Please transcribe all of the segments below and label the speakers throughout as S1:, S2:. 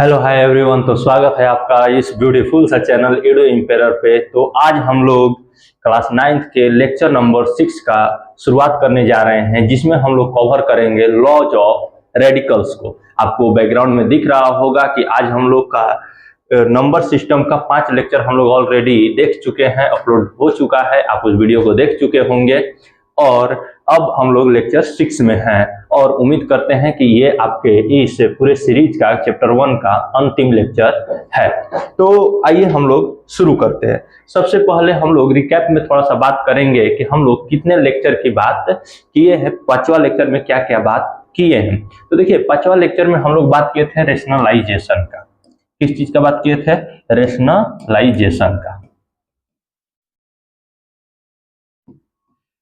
S1: Hello hi everyone. तो स्वागत है आपका इस ब्यूटीफुल सा चैनल एडो एम्पायर पे। तो आज हम लोग क्लास 9th के लेक्चर नंबर 6 का शुरुआत करने जा रहे हैं, जिसमें हम लोग कवर करेंगे लॉज ऑफ रेडिकल्स को। आपको बैकग्राउंड में दिख रहा होगा कि आज हम लोग का नंबर सिस्टम का 5 लेक्चर हम लोग ऑलरेडी देख चुके हैं, अपलोड हो चुका है, आप उस वीडियो को देख चुके होंगे। और अब हम लोग लेक्चर 6 में हैं और उम्मीद करते हैं कि ये आपके इस पूरे सीरीज का चैप्टर 1 का अंतिम लेक्चर है। तो आइए हम लोग शुरू करते हैं। सबसे पहले हम लोग रिकैप में थोड़ा सा बात करेंगे कि हम लोग कितने लेक्चर की बात किए हैं, 5वां लेक्चर में क्या क्या बात किए हैं। तो देखिए, 5वां लेक्चर में हम लोग बात किए थे रेशनलाइजेशन का। किस चीज का बात किए थे? रेशनलाइजेशन का।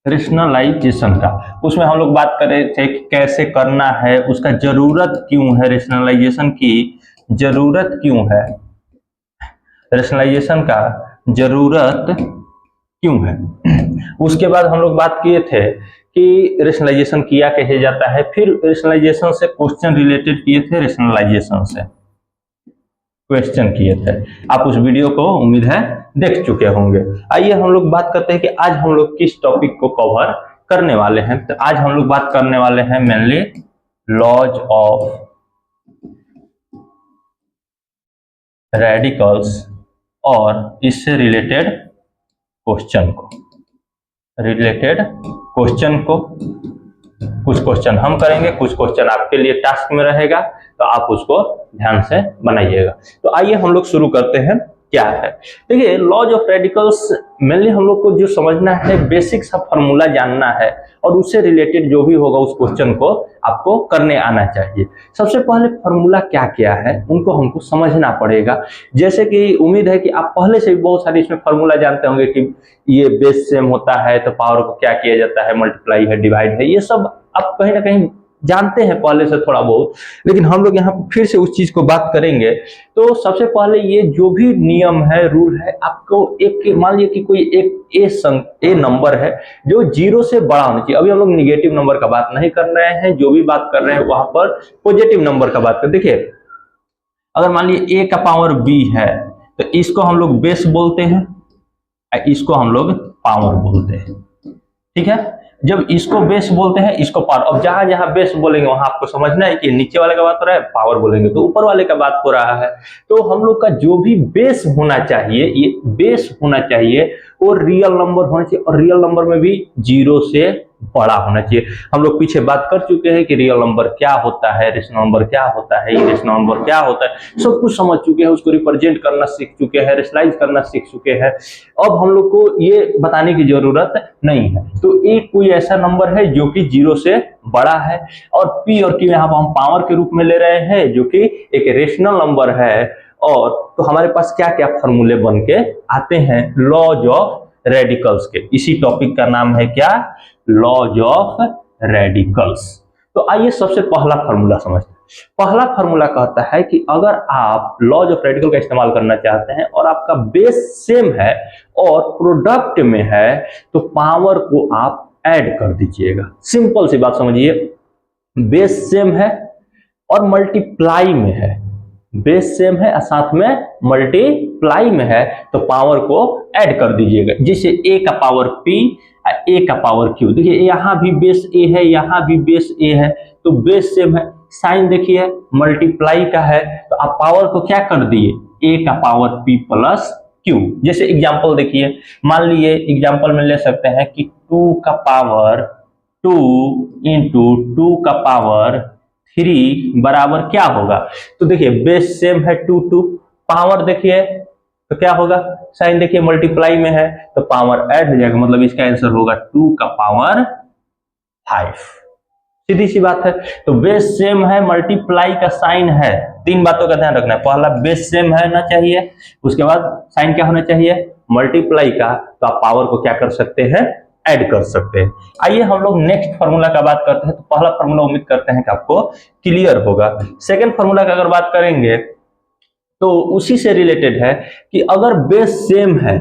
S1: रेशनलाइजेशन का उसमें हम लोग बात कर रहे थे कि कैसे करना है, उसका जरूरत क्यों है, रेशनलाइजेशन की जरूरत क्यों है, रेशनलाइजेशन का जरूरत क्यों है। उसके बाद हम लोग बात किए थे कि रेशनलाइजेशन किया कैसे जाता है। फिर रेशनलाइजेशन से क्वेश्चन रिलेटेड किए थे, रेशनलाइजेशन से क्वेश्चन किए थे। आप उस वीडियो को उम्मीद है देख चुके होंगे। आइए हम लोग बात करते हैं कि आज हम लोग किस टॉपिक को कवर करने वाले हैं। तो आज हम लोग बात करने वाले हैं मेनली लॉज ऑफ रेडिकल्स और इससे रिलेटेड क्वेश्चन को। कुछ क्वेश्चन हम करेंगे, कुछ क्वेश्चन आपके लिए टास्क में रहेगा, तो आप उसको ध्यान से बनाइएगा। तो आइए हम लोग शुरू करते हैं। क्या है, देखिए, लॉज ऑफ रेडिकल्स मेनली हम लोग को जो समझना है, बेसिक सा फॉर्मूला जानना है और उससे रिलेटेड जो भी होगा उस क्वेश्चन को आपको करने आना चाहिए। सबसे पहले फॉर्मूला क्या क्या है उनको हमको समझना पड़ेगा। जैसे कि उम्मीद है कि आप पहले से भी बहुत सारे इसमें फॉर्मूला जानते होंगे कि ये बेस सेम होता है तो पावर को क्या किया जाता है, मल्टीप्लाई है, डिवाइड है, ये सब आप कहीं ना कहीं जानते हैं पहले से थोड़ा बहुत, लेकिन हम लोग यहाँ फिर से उस चीज को बात करेंगे। तो सबसे पहले ये जो भी नियम है, रूल है, आपको एक मान लीजिए कि कोई एक ए नंबर है जो 0 से बड़ा होना चाहिए। अभी हम लोग निगेटिव नंबर का बात नहीं कर रहे हैं, जो भी बात कर रहे हैं वहां पर पॉजिटिव नंबर का बात कर। देखिए, अगर मान लीजिए ए का पावर बी है तो इसको हम लोग बेस बोलते हैं, इसको हम लोग पावर बोलते हैं। ठीक है, जब इसको बेस बोलते हैं, इसको पावर। अब जहां जहां बेस बोलेंगे वहां आपको समझना है कि नीचे वाले का बात हो रहा है, पावर बोलेंगे तो ऊपर वाले का बात हो रहा है। तो हम लोग का जो भी बेस होना चाहिए, ये बेस होना चाहिए, वो रियल नंबर होना चाहिए और रियल नंबर में भी 0 से बड़ा होना चाहिए। हम लोग पीछे बात कर चुके हैं कि रियल नंबर क्या होता है, रेशनल नंबर क्या होता है, इरेशनल नंबर क्या होता है, सब कुछ समझ चुके हैं, उसको रिप्रेजेंट करना सीख चुके हैं, रेशनलाइज करना सीख चुके हैं। अब हम लोग को ये बताने की जरूरत नहीं है। तो एक कोई ऐसा नंबर है जो कि 0 से बड़ा है और पी और क्यू यहाँ पर हम पावर के रूप में ले रहे हैं, जो कि एक रेशनल नंबर है। और तो हमारे पास क्या क्या फॉर्मूले बन के आते हैं लॉज ऑफ रेडिकल्स के। इसी टॉपिक का नाम है क्या? Laws of radicals. तो आइए सबसे पहला फॉर्मूला समझते हैं। पहला फॉर्मूला कहता है कि अगर आप लॉज ऑफ रेडिकल का इस्तेमाल करना चाहते हैं और आपका बेस सेम है और प्रोडक्ट में है तो पावर को आप ऐड कर दीजिएगा। सिंपल सी बात समझिए, बेस सेम है और मल्टीप्लाई में है, बेस सेम है और साथ में मल्टीप्लाई में है तो पावर को ऐड कर दीजिएगा। जैसे a का पावर p, a का पावर q। देखिए, यहाँ भी बेस a है, यहाँ भी बेस a है, तो बेस सेम है। साइन देखिए मल्टीप्लाई का है तो आप पावर को क्या कर दिए, a का पावर p प्लस q। जैसे एग्जांपल देखिए, मान लीजिए एग्जांपल में ले सकते हैं कि 2 का पावर 2 इंटू 2 का पावर 3 बराबर क्या होगा। तो देखिए, बेस सेम है 2 पावर देखिए तो क्या होगा, साइन देखिए मल्टीप्लाई में है तो पावर ऐड हो जाएगा, मतलब इसका आंसर होगा 2 का पावर 5। सीधी सी बात है। तो बेस सेम है, मल्टीप्लाई का साइन है, 3 बातों का ध्यान रखना है। पहला, बेस सेम है ना चाहिए, उसके बाद साइन क्या होना चाहिए, मल्टीप्लाई का, तो आप पावर को क्या कर सकते हैं, ऐड कर सकते हैं। आइए हम लोग नेक्स्ट फार्मूला का बात करते हैं। तो पहला फार्मूला उम्मीद करते हैं कि आपको क्लियर होगा। सेकंड फार्मूला का अगर बात करेंगे तो उसी से रिलेटेड है कि अगर बेस सेम है,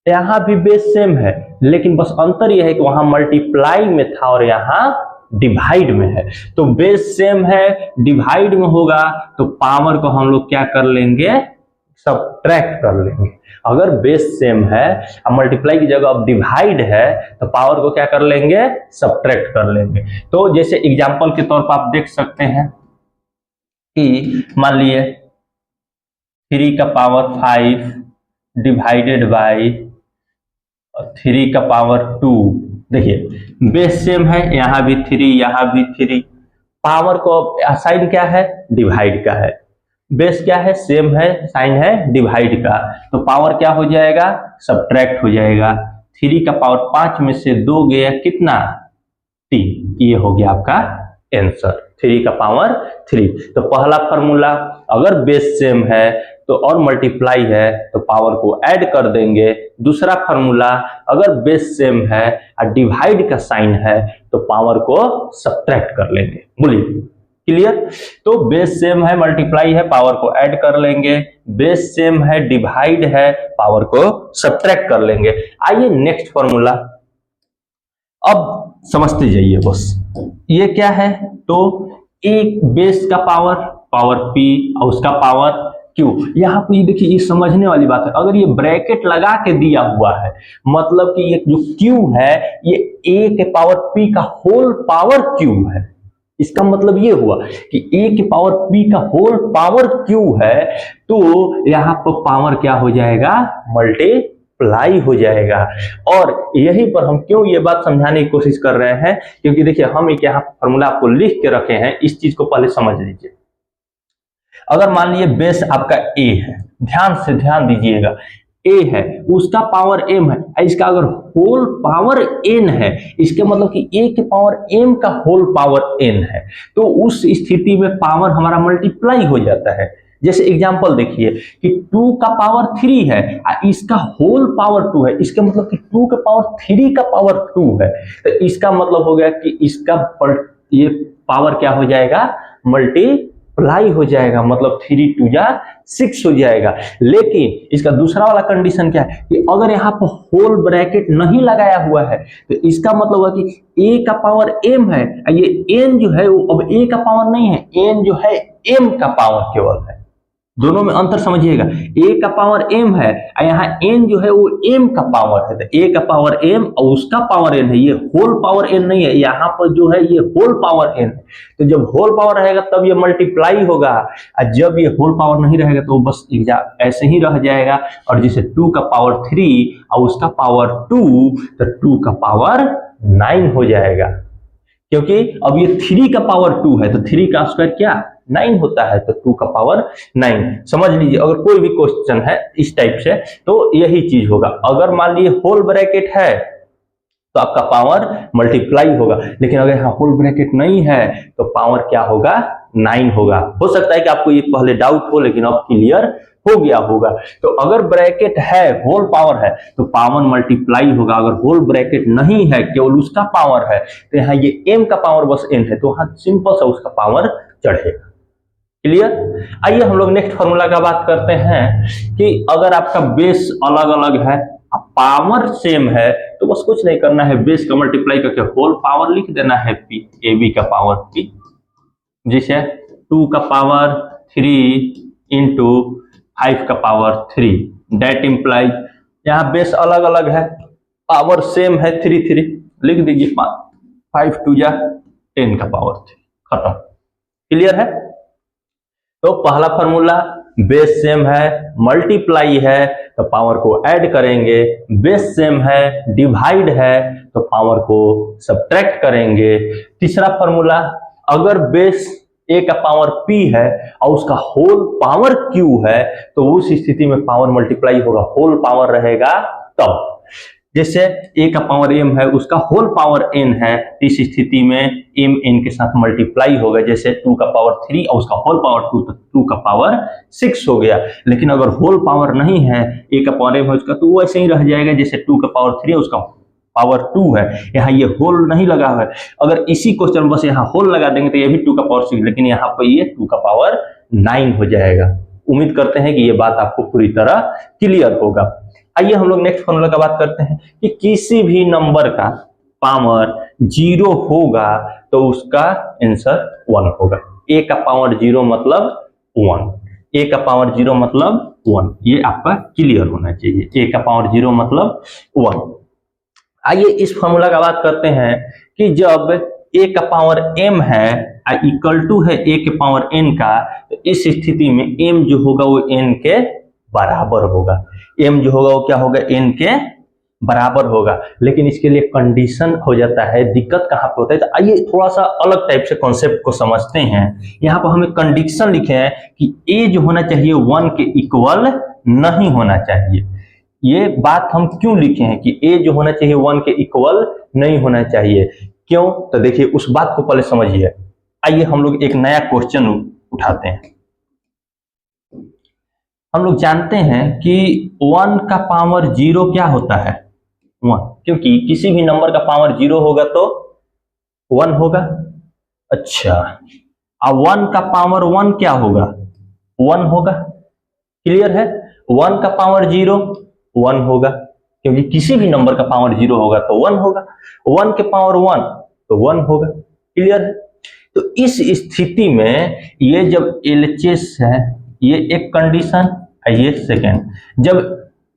S1: यहां भी बेस सेम है, लेकिन बस अंतर यह है कि वहां मल्टीप्लाई में था और यहां डिवाइड में है, तो बेस सेम है, डिवाइड में होगा तो पावर को हम लोग क्या कर लेंगे, सब्ट्रैक्ट कर लेंगे। अगर बेस सेम है अब मल्टीप्लाई की जगह अब डिवाइड है तो पावर को क्या कर लेंगे, सब्ट्रैक्ट कर लेंगे। तो जैसे एग्जांपल के तौर पर आप देख सकते हैं कि मान लिए 3 का पावर 5 डिवाइडेड बाई 3 का पावर 2। देखिए बेस सेम है, यहां भी 3 यहां भी 3, पावर को साइन क्या है, डिवाइड का है, बेस क्या है, सेम है, साइन है डिवाइड का, तो पावर क्या हो जाएगा, सब्ट्रैक्ट हो जाएगा। 3 का पावर 5 में से 2 गया कितना, 3, ये हो गया आपका आंसर 3 का पावर 3। तो पहला फॉर्मूला अगर बेस सेम है तो और मल्टीप्लाई है तो पावर को ऐड कर देंगे। दूसरा फॉर्मूला अगर बेस सेम है और डिवाइड का साइन है तो पावर को सब्ट्रैक्ट कर लेंगे। बोलिए क्लियर। तो बेस सेम है, मल्टीप्लाई है, पावर को ऐड कर लेंगे, बेस सेम है, डिवाइड है, पावर को सब्ट्रैक्ट कर लेंगे। आइए नेक्स्ट फॉर्मूला अब समझते जाइए बस। ये क्या है, तो एक बेस का पावर p और उसका पावर q। यहाँ पे देखिए ये समझने वाली बात है, अगर ये ब्रैकेट लगा के दिया हुआ है मतलब कि ये जो q है ये a के पावर p का होल पावर q है। इसका मतलब ये हुआ कि a के पावर p का होल पावर q है, तो यहाँ पर पावर क्या हो जाएगा, मल्टीप्लाई हो जाएगा। और यहीं पर हम क्यों ये बात समझाने की कोशिश कर रहे हैं, क्योंकि देखिए हम एक यहाँ फॉर्मूला आपको लिख के रखे हैं, इस चीज को पहले समझ लीजिए। अगर मान लीजिए बेस आपका a है, ध्यान दीजिएगा, a है, उसका पावर m है, इसका अगर होल पावर n है, इसके मतलब कि a के पावर m का होल पावर n है, तो उस स्थिति में पावर हमारा मल्टीप्लाई हो जाता है। जैसे एग्जांपल देखिए कि 2 का पावर 3 है और इसका होल पावर 2 है, इसका मतलब कि 2 का पावर 3 का पावर 2 है, तो इसका मतलब हो गया कि इसका ये पावर क्या हो जाएगा, मल्टीप्लाई हो जाएगा, मतलब 3 2 जा 6 हो जाएगा। लेकिन इसका दूसरा वाला कंडीशन क्या है कि अगर यहाँ पर होल ब्रैकेट नहीं लगाया हुआ है तो इसका मतलब हुआ कि a का पावर m है, ये n जो है वो अब a का पावर नहीं है, n जो है m का पावर केवल है। दोनों में अंतर समझिएगा, a का पावर m है और यहाँ n जो है वो m का पावर है, तो a का पावर m और उसका पावर n है, ये होल पावर n नहीं है, यहाँ पर जो है ये होल पावर n है। तो जब होल पावर रहेगा तब ये मल्टीप्लाई होगा, और जब ये होल पावर नहीं रहेगा तो बस ऐसे ही रह जाएगा। और जैसे 2 का पावर 3 और उसका पावर 2, तो 2 का पावर 9 हो जाएगा, क्योंकि अब ये 3 का पावर 2 है तो 3 का स्क्वायर क्या 9 होता है, तो 2 का पावर 9। समझ लीजिए अगर कोई भी क्वेश्चन है इस टाइप से तो यही चीज होगा। अगर मान लीजिए होल ब्रैकेट है तो आपका पावर मल्टीप्लाई होगा, लेकिन अगर यहाँ होल ब्रैकेट नहीं है तो पावर क्या होगा, 9 होगा। हो सकता है कि आपको ये पहले डाउट हो लेकिन अब क्लियर हो गया होगा। तो अगर ब्रैकेट है, होल पावर है तो पावर मल्टीप्लाई होगा, अगर होल ब्रैकेट नहीं है केवल उसका पावर है तो यहाँ ये m का पावर बस n है, तो यहाँ सिंपल सा उसका पावर चढ़ेगा। क्लियर। आइए हम लोग नेक्स्ट फॉर्मूला का बात करते हैं कि अगर आपका बेस अलग अलग है पावर सेम है तो बस कुछ नहीं करना है, बेस का मल्टीप्लाई करके होल पावर लिख देना है p, ab का पावर p, जिसे 2 का पावर 3 इंटू 5 का पावर 3, डेट इंप्लाइज यहाँ बेस अलग अलग है, पावर सेम है 3 3, लिख दीजिए 5 2 जा 10 का पावर 3, खत्म। क्लियर है। तो पहला फॉर्मूला बेस सेम है, मल्टीप्लाई है तो पावर को ऐड करेंगे, बेस सेम है, डिवाइड है तो पावर को सब्ट्रैक्ट करेंगे। तीसरा फॉर्मूला अगर बेस a का पावर p है और उसका होल पावर q है तो उस स्थिति में पावर मल्टीप्लाई होगा, होल पावर रहेगा तब। जैसे a का पावर m है उसका होल पावर n है, इस स्थिति में m n के साथ मल्टीप्लाई होगा, जैसे 2 का पावर 3 और उसका होल पावर 2 तो 2 का पावर 6 हो गया। लेकिन अगर होल पावर नहीं है, a का पावर m है उसका, तो वो ऐसे ही रह जाएगा, जैसे 2 का पावर 3 है उसका पावर 2 है, यहाँ ये होल नहीं लगा हुआ है। अगर इसी क्वेश्चन में बस यहाँ होल लगा देंगे तो ये भी 2 का पावर 6, लेकिन यहाँ पर ये 2 का पावर 9 हो जाएगा। उम्मीद करते हैं कि ये बात आपको पूरी तरह क्लियर होगा। आइए हम लोग नेक्स्ट फॉर्मूला का बात करते हैं कि किसी भी नंबर का पावर 0 होगा तो उसका आंसर 1 होगा। a का पावर 0 मतलब 1, a का पावर 0 मतलब 1, ये आपका क्लियर होना चाहिए। a का पावर 0 मतलब 1। आइए इस फॉर्मूला का बात करते हैं कि जब a का पावर m है इक्वल टू है a के पावर n का, तो इस स्थिति में m जो होगा वो n के बराबर होगा। m जो होगा वो क्या होगा, n के बराबर होगा। लेकिन इसके लिए कंडीशन हो जाता है, दिक्कत कहाँ पे होता है, तो आइए थोड़ा सा अलग टाइप से कॉन्सेप्ट को समझते हैं। यहाँ पर हमें कंडीशन लिखे हैं कि a जो होना चाहिए 1 के इक्वल नहीं होना चाहिए। ये बात हम क्यों लिखे हैं कि a जो होना चाहिए 1 के इक्वल नहीं होना चाहिए, क्यों, तो देखिए उस बात को पहले समझिए। आइए हम लोग एक नया क्वेश्चन उठाते हैं। हम लोग जानते हैं कि 1 का पावर 0 क्या होता है, 1, क्योंकि किसी भी नंबर का पावर 0 होगा तो 1 होगा। अच्छा, अब 1 का पावर 1 क्या होगा, 1 होगा। क्लियर है, 1 का पावर 0 1 होगा, क्योंकि किसी भी नंबर का पावर 0 होगा तो 1 होगा। 1 के पावर 1 तो 1 होगा। क्लियर है, तो इस स्थिति में ये जब LHS है, ये एक कंडीशन, ये सेकेंड, जब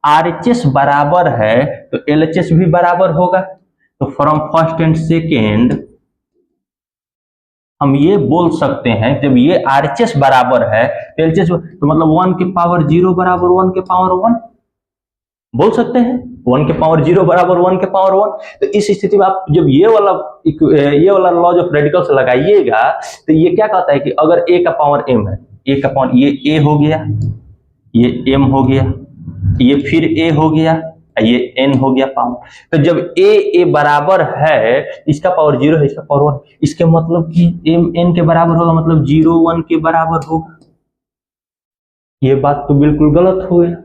S1: RHS बराबर है तो LHS भी बराबर होगा। तो फ्रॉम फर्स्ट एंड सेकेंड हम ये बोल सकते हैं जब ये RHS बराबर है तो LHS तो मतलब 1 के पावर 0 बराबर 1 के पावर 1 बोल सकते हैं। 1 के पावर 0 बराबर 1 के पावर 1। तो इस स्थिति में आप जब ये वाला लॉज ऑफ रेडिकल्स लगाइएगा तो ये क्या कहता है कि अगर a का पावर m है, a का पावर, ये a हो गया, ये m हो गया, ये फिर a हो गया, ये n हो गया पावर। तो जब a बराबर है, इसका पावर 0 है, इसका पावर 1, इसके मतलब कि m n के बराबर होगा, मतलब 0 1 के बराबर होगा। ये बात तो बिल्कुल गलत हो गया।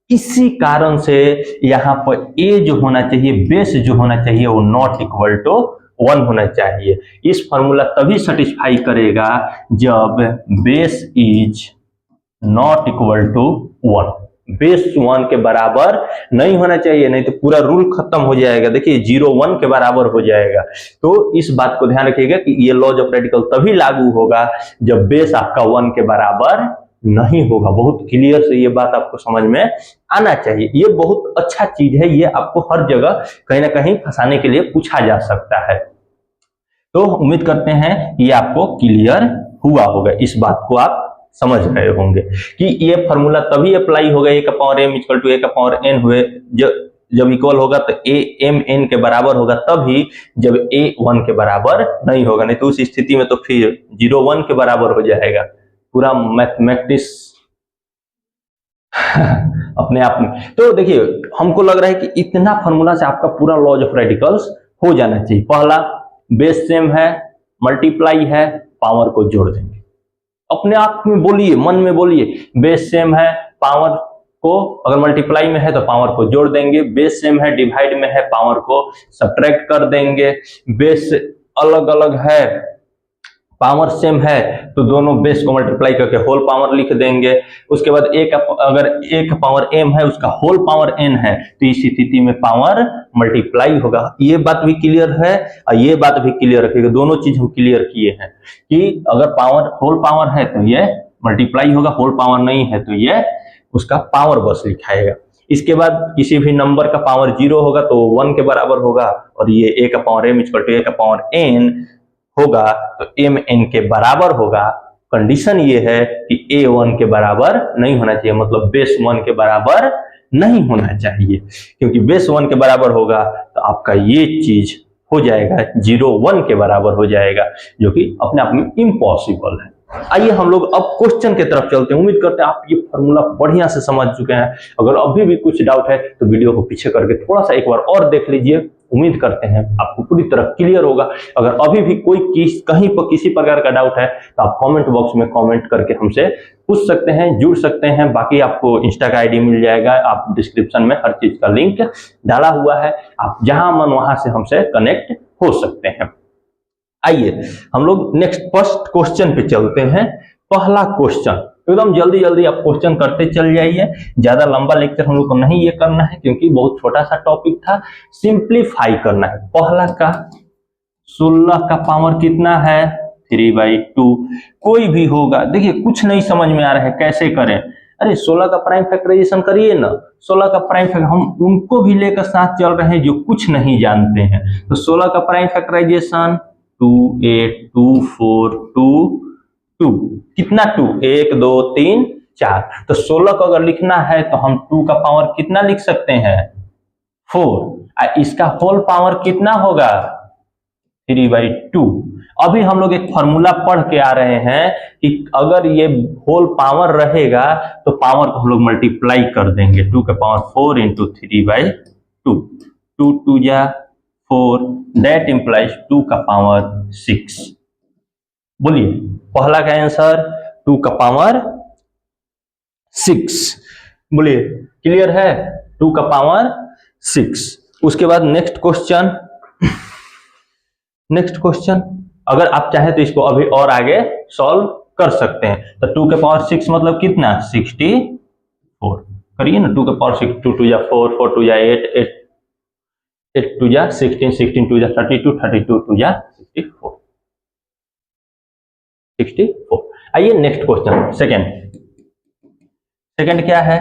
S1: इसी कारण से यहाँ पर a जो होना चाहिए, बेस जो होना चाहिए, वो नॉट इक्वल टू 1 होना चाहिए। इस फॉर्मूला तभी सेटिस्फाई करेगा जब base is not equal to 1। Base 1 के बराबर नहीं होना चाहिए, नहीं तो पूरा रूल खत्म हो जाएगा। देखिए 0 1 के बराबर हो जाएगा। तो इस बात को ध्यान रखिएगा कि ये लॉज ऑफ रेडिकल तभी लागू होगा जब बेस आपका 1 के बराबर नहीं होगा। बहुत क्लियर से ये बात आपको समझ में आना चाहिए। ये बहुत अच्छा चीज है, ये आपको हर जगह कहीं ना कहीं फंसाने के लिए पूछा जा सकता है। तो उम्मीद करते हैं ये आपको क्लियर हुआ होगा, इस बात को आप समझ रहे होंगे कि ये फॉर्मूला तभी अप्लाई होगा a का power m equal to a का पावर n हुए जब इक्वल होगा तो a m n के बराबर होगा, तभी जब a 1 के बराबर नहीं होगा। नहीं तो उस स्थिति में तो फिर 0 1 के बराबर हो जाएगा। पूरा मैथमेटिक्स अपने आप में। तो देखिए हमको लग रहा है कि इतना फॉर्मूला से आपका पूरा लॉज ऑफ रेडिकल्स हो जाना चाहिए। पहला, बेस सेम है, मल्टीप्लाई है, पावर को जोड़ देंगे। अपने आप में बोलिए, मन में बोलिए, बेस सेम है, पावर को अगर मल्टीप्लाई में है तो पावर को जोड़ देंगे। बेस सेम है, डिवाइड में है, पावर को सब्ट्रैक्ट कर देंगे। बेस अलग अलग है, पावर सेम है, तो दोनों बेस को मल्टीप्लाई करके होल पावर लिख देंगे। उसके बाद अगर एक पावर m है, उसका होल पावर n है, तो इस स्थिति में पावर मल्टीप्लाई होगा। ये बात भी क्लियर है और ये बात भी क्लियर रखिएगा। दोनों चीज हम क्लियर किए हैं कि अगर पावर होल पावर है तो ये मल्टीप्लाई होगा, होल पावर नहीं है तो ये उसका पावर बस लिखाएगा। इसके बाद किसी भी नंबर का पावर 0 होगा तो 1 के बराबर होगा, और ये a का power m equal to a का पावर n होगा तो m n के बराबर होगा। कंडीशन ये है कि a 1 के बराबर नहीं होना चाहिए, मतलब बेस 1 के बराबर नहीं होना चाहिए। क्योंकि बेस 1 के बराबर होगा तो आपका ये चीज हो जाएगा 0 1 के बराबर हो जाएगा, जो कि अपने आप में इम्पॉसिबल है। आइए हम लोग अब क्वेश्चन की तरफ चलते हैं। उम्मीद करते हैं आप ये फॉर्मूला बढ़िया से समझ चुके हैं। अगर अभी भी कुछ डाउट है तो वीडियो को पीछे करके थोड़ा सा एक बार और देख लीजिए। उम्मीद करते हैं आपको पूरी तरह क्लियर होगा। अगर अभी भी कोई कहीं पर किसी प्रकार का डाउट है तो आप कमेंट बॉक्स में कमेंट करके हमसे पूछ सकते हैं, जुड़ सकते हैं। बाकी आपको इंस्टा का आईडी मिल जाएगा, आप डिस्क्रिप्शन में हर चीज का लिंक डाला हुआ है, आप जहां मन वहां से हमसे कनेक्ट हो सकते हैं। आइए हम लोग नेक्स्ट फर्स्ट क्वेश्चन पे चलते हैं। पहला क्वेश्चन एकदम जल्दी जल्दी आप क्वेश्चन करते चल जाइए, ज्यादा लंबा लेक्चर हम लोग को नहीं ये करना है क्योंकि बहुत छोटा सा टॉपिक था, सिंप्लीफाई करना है। पहला का 16 का पावर कितना है 3/2। कोई भी होगा, देखिए कुछ नहीं समझ में आ रहा है कैसे करें। अरे 16 का प्राइम फैक्टराइजेशन करिए ना। 16 का प्राइम फैक्टर हम उनको भी लेकर साथ चल रहे हैं जो कुछ नहीं जानते हैं। तो 16 का प्राइम फैक्टराइजेशन 2 8 2 4 2 2, कितना 2 1 2 3 4। तो 16 को अगर लिखना है तो हम 2 का पावर कितना लिख सकते हैं 4। इसका होल पावर कितना होगा 3/2। अभी हम लोग एक फॉर्मूला पढ़ के आ रहे हैं कि अगर ये होल पावर रहेगा तो पावर को हम लोग मल्टीप्लाई कर देंगे। 2 का पावर 4 इंटू 3/2, 2 2 जा 4, दैट इंप्लाइज 2 का पावर 6। बोलिए पहला का आंसर 2 का पावर 6। बोलिए क्लियर है 2 का पावर 6। उसके बाद नेक्स्ट क्वेश्चन अगर आप चाहे तो इसको अभी और आगे सॉल्व कर सकते हैं। तो 2 के पावर 6 मतलब कितना 64। करिए ना 2 के पावर 6, 2 2 जा 4 4 2 जा 8 8 8 2 जा 16 16 2 जा 32 32 2 जा 64। आइए नेक्स्ट क्वेश्चन सेकंड क्या है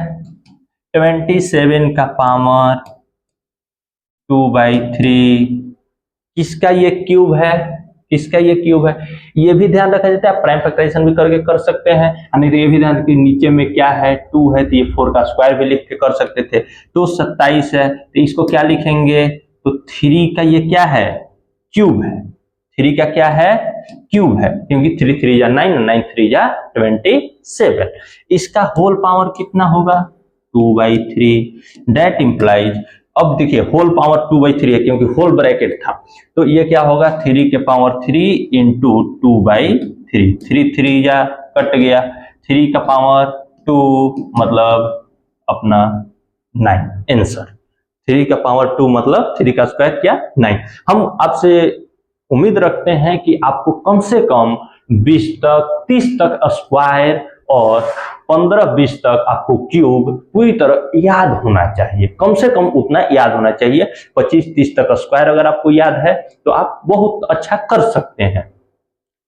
S1: 27 का पावर 2/3। किसका ये क्यूब है ये भी ध्यान रखा जाता है। प्राइम फैक्टराइजेशन भी करके कर सकते हैं, नहीं तो ये भी ध्यान रखिए नीचे में क्या है 2 है तो ये 4 का स्क्वायर भी लिख के कर सकते थे। तो 27 है तो इसको क्या लिखेंगे तो 3 का ये क्या है क्यूब है। 3 का क्या है क्यूब है क्योंकि 3 3 जा 9 9 3 जा 27। इसका होल पावर कितना होगा 2/3। दैट इंप्लाइज अब देखिए होल पावर 2/3 है क्योंकि होल ब्रैकेट था। तो ये क्या होगा 3 के पावर 3 इंटू 2/3। 3 3 जा कट गया, 3 का पावर 2 मतलब अपना 9 आंसर। 3 का पावर 2 मतलब 3 का स्क्वायर क्या 9। हम आपसे उम्मीद रखते हैं कि आपको कम से कम 20 तक 30 तक स्क्वायर और 15-20 तक आपको क्यूब पूरी तरह याद होना चाहिए। कम से कम उतना याद होना चाहिए। 25-30 तक स्क्वायर अगर आपको याद है तो आप बहुत अच्छा कर सकते हैं,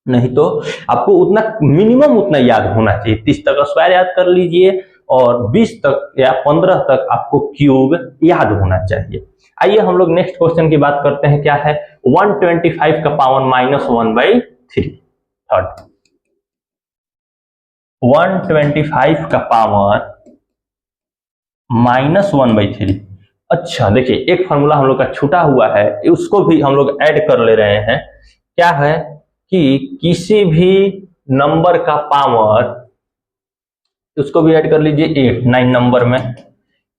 S1: नहीं तो आपको उतना मिनिमम उतना याद होना चाहिए। 30 तक स्क्वायर याद कर लीजिए और 20 तक या 15 तक आपको क्यूब याद होना चाहिए। आइए हम लोग नेक्स्ट क्वेश्चन की बात करते हैं। क्या है 125 का पावर -1/3। थर्ड 125 का पावर -1/3। अच्छा देखिए एक फॉर्मूला हम लोग का छूटा हुआ है, उसको भी हम लोग ऐड कर ले रहे हैं। क्या है कि किसी भी नंबर का पावर, उसको भी ऐड कर लीजिए 8 9 नंबर में,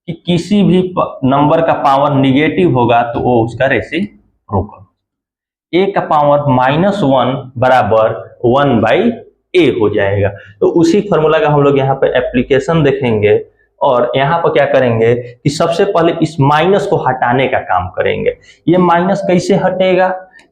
S1: कि किसी भी नंबर का पावर निगेटिव होगा तो वो उसका रेसिप्रोकल होगा। ए का पावर -1 बराबर 1/a हो जाएगा। तो उसी फॉर्मूला का हम लोग यहाँ पे एप्लीकेशन देखेंगे और यहाँ पर क्या करेंगे कि सबसे पहले इस माइनस को हटाने का काम करेंगे। ये माइनस कैसे हटेगा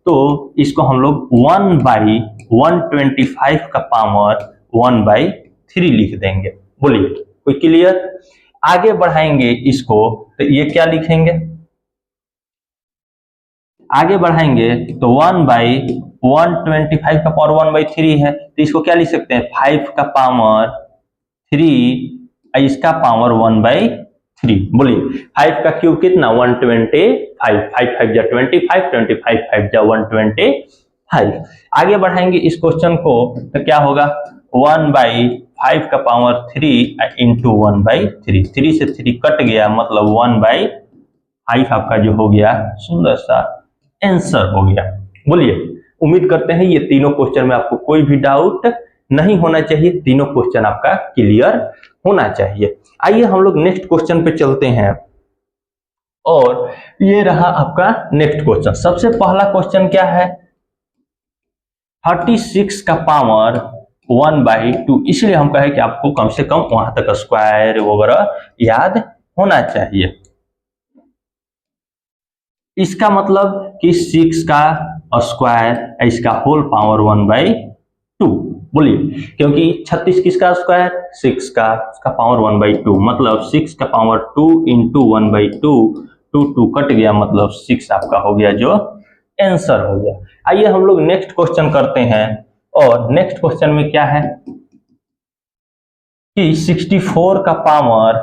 S1: तो इसको हम लोग 1/125 का पावर 1/3 लिख देंगे। बोलिए कोई क्लियर। आगे बढ़ाएंगे इसको तो ये क्या लिखेंगे, आगे बढ़ाएंगे तो 1/125 का पावर 1/3 है तो इसको क्या लिख सकते हैं 5 का पावर 3 इसका पावर 1/3। बोलिए 5 का क्यूब कितना 125, 5 5 जा 25, 25 5 जा 125। आगे बढ़ाएंगे इस क्वेश्चन को तो क्या होगा 1/5 का पावर 3 इंटू 1/3। 3 से 3 कट गया मतलब 1/5 आपका जो हो गया सुंदर सा आंसर हो गया। बोलिए उम्मीद करते हैं ये तीनों क्वेश्चन में आपको कोई भी डाउट नहीं होना चाहिए, तीनों क्वेश्चन आपका क्लियर होना चाहिए। आइए हम लोग नेक्स्ट क्वेश्चन पे चलते हैं और ये रहा आपका नेक्स्ट क्वेश्चन। सबसे पहला क्वेश्चन क्या है 36 का पावर 1/2। इसलिए हम कहें कि आपको कम से कम वहां तक स्क्वायर वगैरह याद होना चाहिए। इसका मतलब कि 6 का स्क्वायर इसका होल पावर 1/2। बोलिए क्योंकि 36 किसका स्क्वायर 6 का, उसका पावर 1/2 मतलब 6 का पावर 2 इंटू 1/2, 2 2 कट गया मतलब 6 आपका हो गया जो आंसर हो गया। आइए हम लोग नेक्स्ट क्वेश्चन करते हैं, और नेक्स्ट क्वेश्चन में क्या है कि 64 का पावर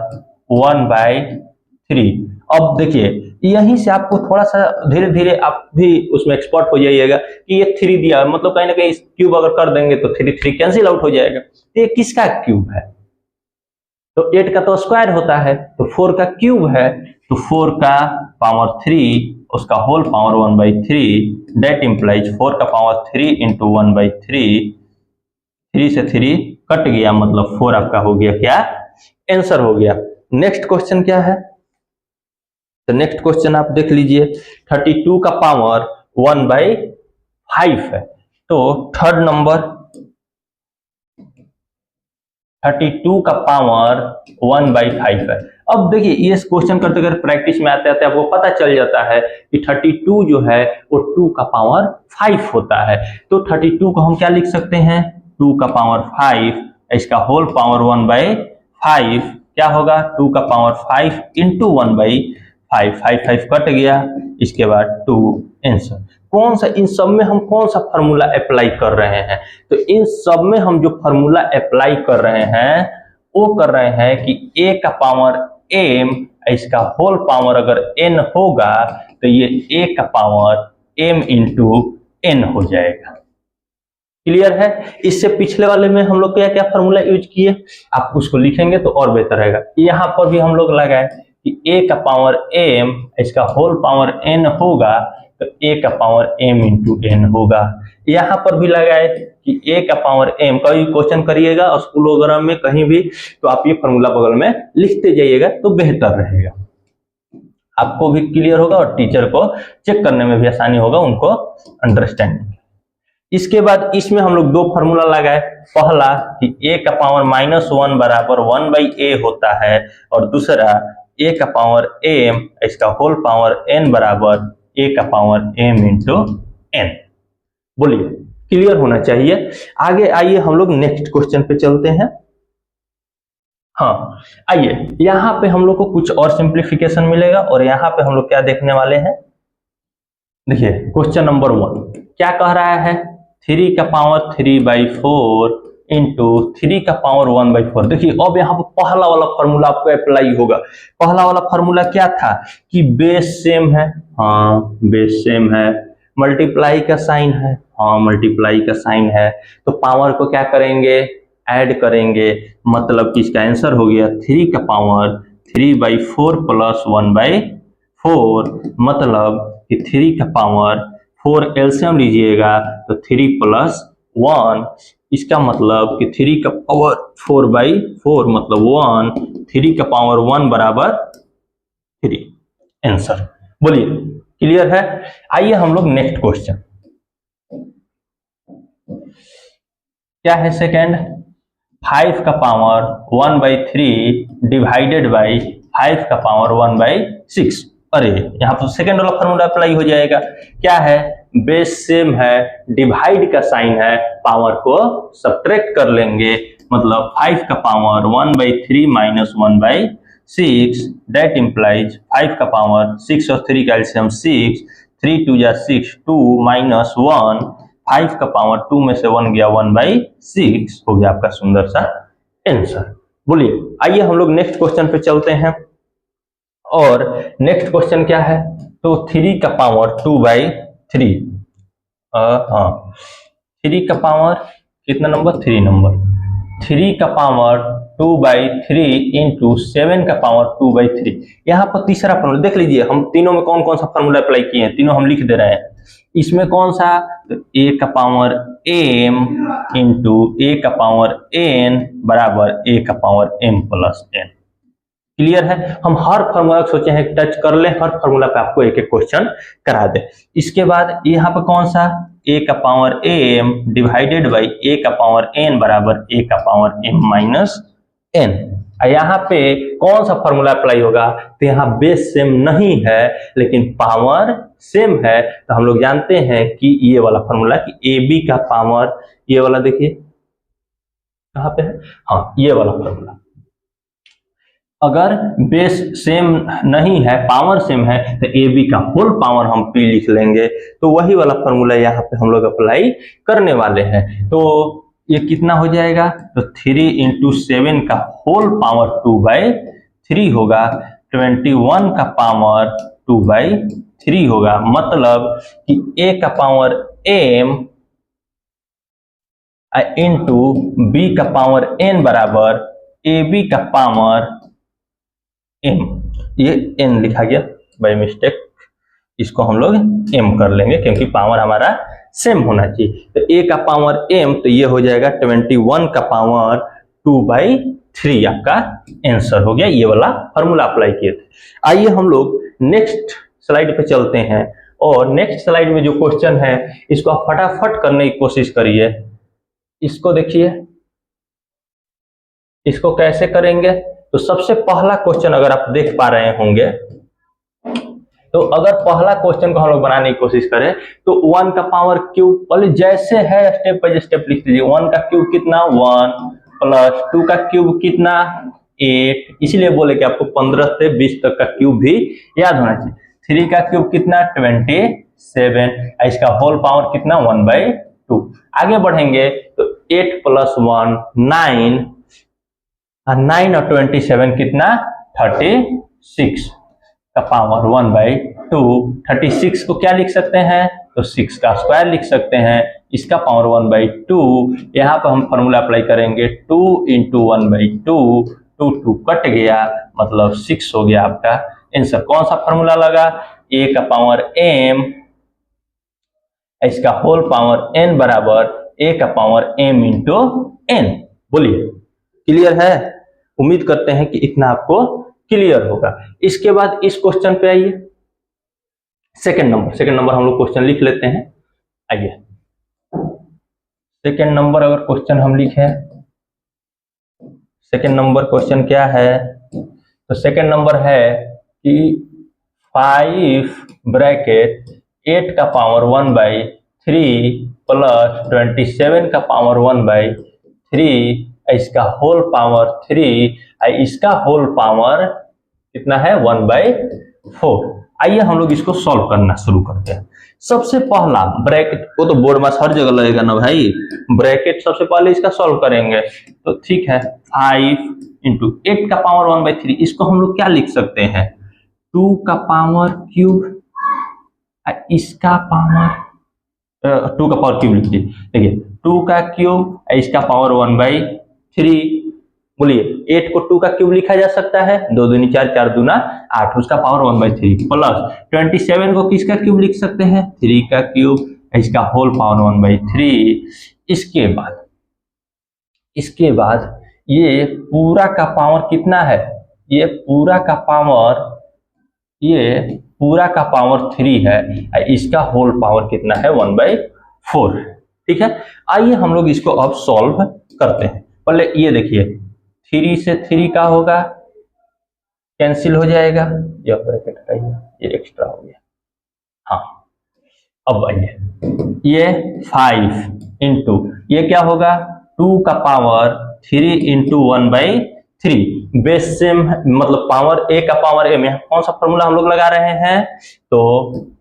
S1: 1/3। अब देखिए यहीं से आपको थोड़ा सा धीरे धीरे आप भी उसमें एक्सपर्ट हो जाइएगा कि ये 3 दिया, मतलब कहीं ना कहीं क्यूब अगर कर देंगे तो 3 3 कैंसिल आउट हो जाएगा। तो ये किसका क्यूब है? तो 8 का तो स्क्वायर होता है, तो 4 का क्यूब है, तो 4 का पावर 3 उसका होल पावर 1/3, डेट इंप्लाइज 4 का पावर 3 इंटू 1/3, 3 से 3 कट गया, मतलब 4 आपका हो गया क्या? आंसर हो गया। नेक्स्ट क्वेश्चन क्या है? तो नेक्स्ट क्वेश्चन आप देख लीजिए, 32 का पावर 1/5 है, तो थर्ड नंबर 32 का पावर 1/5 है। अब देखिए ये क्वेश्चन करते अगर प्रैक्टिस में आते आते आपको पता चल जाता है कि 32 जो है वो 2 का पावर 5 होता है। तो 32 को हम क्या लिख सकते हैं? 2 का पावर 5, इसका होल पावर 1/5 क्या होगा? 2 का पावर 5 इंटू 1/5, 5 5 कट गया, इसके बाद 2 आंसर। कौन सा इन सब में हम कौन सा फॉर्मूला अप्लाई कर रहे हैं? तो इन सब में हम जो फॉर्मूला अप्लाई कर रहे हैं वो कर रहे हैं कि a का पावर m, इसका होल पावर अगर n होगा तो ये a का पावर m इंटू n हो जाएगा। क्लियर है? इससे पिछले वाले में हम लोग क्या क्या फॉर्मूला यूज किए, आप उसको लिखेंगे तो और बेहतर रहेगा। यहाँ पर भी हम लोग लगाए कि a का पावर m, इसका होल पावर n होगा तो a का पावर m इंटू n होगा। यहाँ पर भी लगाए कि a का पावर m, कभी क्वेश्चन करिएगा स्कूल वगैरह में कहीं भी तो आप ये फॉर्मूला बगल में लिखते जाइएगा तो बेहतर रहेगा, आपको भी क्लियर होगा और टीचर को चेक करने में भी आसानी होगा, उनको अंडरस्टैंडिंग। इसके बाद इसमें हम लोग दो फॉर्मूला लगाए, पहला कि a का पावर -1 बराबर 1/a होता है, और दूसरा a का पावर m, इसका होल पावर n बराबर a का पावर m इंटू n। बोलिए क्लियर होना चाहिए। आगे आइए हम लोग नेक्स्ट क्वेश्चन पे चलते हैं। हाँ आइए, यहाँ पे हम लोग को कुछ और सिंप्लीफिकेशन मिलेगा, और यहाँ पे हम लोग क्या देखने वाले हैं, देखिए क्वेश्चन नंबर 1 क्या कह रहा है? 3 का पावर 3/4 इंटू 3 का पावर 1/4। देखिए अब यहाँ पर पहला वाला फॉर्मूला आपको अप्लाई होगा। पहला वाला फॉर्मूला क्या था कि बेस सेम है, हाँ बेस सेम है, मल्टीप्लाई का साइन है, हाँ मल्टीप्लाई का साइन है, तो पावर को क्या करेंगे? ऐड करेंगे, मतलब कि इसका आंसर हो गया 3 का पावर 3/4 प्लस 1/4, मतलब कि 3 का पावर 4 एलसीएम लीजिएगा तो 3 प्लस 1, इसका मतलब कि 3 का पावर 4/4 मतलब 1, 3 का पावर 1 बराबर 3 आंसर। बोलिए क्लियर है? आइए हम लोग नेक्स्ट क्वेश्चन, क्या है सेकेंड? 5 का पावर 1/3 डिवाइडेड बाई 5 का पावर 1/6। अरे यहाँ पर सेकेंड वाला फॉर्मूला अप्लाई हो जाएगा। क्या है? बेस सेम है, डिवाइड का साइन है, पावर को सब्ट्रैक्ट कर लेंगे, मतलब 5 का पावर 1/3 माइनस 1/6, दैट इंप्लाइज 5 का पावर 6 और 3 का एलसीएम 6, 3 2 जा 6, 2 माइनस 1, 5 का पावर 2 में से 1 गया 1/6 हो गया आपका सुंदर सा आंसर। बोलिए आइए हम लोग नेक्स्ट क्वेश्चन पे चलते हैं, और नेक्स्ट क्वेश्चन क्या है? तो 3 का पावर 2/3, हाँ 3 का पावर कितना नंबर? 3 नंबर, 3 का पावर 2/3 इंटू 7 का पावर 2/3। यहाँ पर तीसरा फॉर्मूला देख लीजिए, हम तीनों में कौन कौन सा फॉर्मूला अप्लाई किए हैं, तीनों हम लिख दे रहे हैं। इसमें कौन सा? तो a का पावर m इंटू a का पावर n बराबर a का power m plus n। Clear है? हम हर फॉर्मूला सोचे हैं टच कर ले, हर फॉर्मूला पे आपको एक एक क्वेश्चन करा दे। इसके बाद यहाँ पे कौन सा? a का power m divided by a का पावर n बराबर a का पावर m माइनस n। यहाँ पे कौन सा फॉर्मूला अप्लाई होगा? तो यहाँ बेस सेम नहीं है लेकिन पावर सेम है, तो हम लोग जानते हैं कि ये वाला फॉर्मूला कि ab का पावर, ये वाला देखिए कहाँ पे है, हाँ ये वाला फॉर्मूला, अगर बेस सेम नहीं है, पावर सेम है, तो ए बी का होल पावर हम पी लिख लेंगे। तो वही वाला फॉर्मूला यहाँ पे हम लोग अप्लाई करने वाले हैं। तो ये कितना हो जाएगा, तो 3 इंटू 7 का होल पावर 2/3 होगा, 21 का पावर 2/3 होगा। मतलब कि ए का पावर m इंटू बी का पावर n बराबर ए बी का पावर m। ये n लिखा गया बाय मिस्टेक, इसको हम लोग m कर लेंगे क्योंकि पावर हमारा सेम होना चाहिए। तो a का पावर m, तो ये हो जाएगा 21 का पावर 2/3 आपका आंसर हो गया। ये वाला फॉर्मूला अप्लाई किए थे। आइए हम लोग नेक्स्ट स्लाइड पे चलते हैं, और नेक्स्ट स्लाइड में जो क्वेश्चन है इसको आप फटाफट करने की कोशिश करिए। इसको देखिए, इसको कैसे करेंगे। तो सबसे पहला क्वेश्चन अगर आप देख पा रहे होंगे, तो अगर पहला क्वेश्चन को हम लोग बनाने की कोशिश करें तो 1 का पावर क्यूब, पहले जैसे है स्टेप बाय स्टेप लिख दीजिए। 1 का क्यूब कितना 1, प्लस 2 का क्यूब कितना 8, इसलिए बोले कि आपको 15 से 20 तक का क्यूब भी याद होना चाहिए। 3 का क्यूब कितना 27, इसका होल पावर कितना 1/2। आगे बढ़ेंगे तो 8 प्लस 1 9, 9 और 27 कितना 36 का पावर 1/2। 36 को क्या लिख सकते हैं, तो 6 का स्क्वायर लिख सकते हैं, इसका पावर 1/2। यहाँ पर हम फॉर्मूला अप्लाई करेंगे 2 इंटू 1/2, 2 कट गया, मतलब 6 हो गया आपका आंसर। कौन सा फॉर्मूला लगा, a का पावर m, इसका होल पावर n बराबर a का पावर m इंटू n। बोलिए क्लियर है, उम्मीद करते हैं कि इतना आपको क्लियर होगा। इसके बाद इस क्वेश्चन पे आइए, सेकंड नंबर हम लोग क्वेश्चन लिख लेते हैं। आइए सेकंड नंबर अगर क्वेश्चन हम लिखें, सेकंड नंबर क्वेश्चन क्या है, तो सेकंड नंबर है कि 5 ब्रैकेट 8 का पावर 1/3 प्लस 27 का पावर 1/3, इसका होल पावर 3, इसका होल पावर कितना है 1/4। आइए हम लोग इसको सॉल्व करना शुरू करते हैं। सबसे पहला ब्रैकेट, वो तो बोर्ड में हर जगह लगेगा ना भाई, ब्रैकेट सबसे पहले इसका सॉल्व करेंगे। तो ठीक है, 5 इंटू 8 का पावर 1/3, इसको हम लोग क्या लिख सकते हैं 2 का पावर क्यूब, इसका पावर 2 का पावर क्यूब लिखिए। देखिए 2 का क्यूब, इसका पावर 1/3। बोलिए 8 को 2 का क्यूब लिखा जा सकता है, 2 दूनी 4, 4 दूना 8, उसका पावर 1/3, प्लस 27 को किसका क्यूब लिख सकते हैं 3 का क्यूब, इसका होल पावर 1/3। इसके बाद ये पूरा का पावर कितना है, ये पूरा का पावर 3 है, इसका होल पावर कितना है 1/4। ठीक है, आइए हम लोग इसको अब सॉल्व करते हैं। पहले ये देखिए 3 से 3 का होगा, कैंसिल हो जाएगा, ये ब्रैकेट हटाइए, ये एक्स्ट्रा हो गया। हाँ, अब आइए ये 5 इंटू ये क्या होगा 2 का पावर 3 इंटू 1/3, बेस सेम मतलब पावर a का पावर m। यहाँ कौन सा फॉर्मूला हम लोग लगा रहे हैं, तो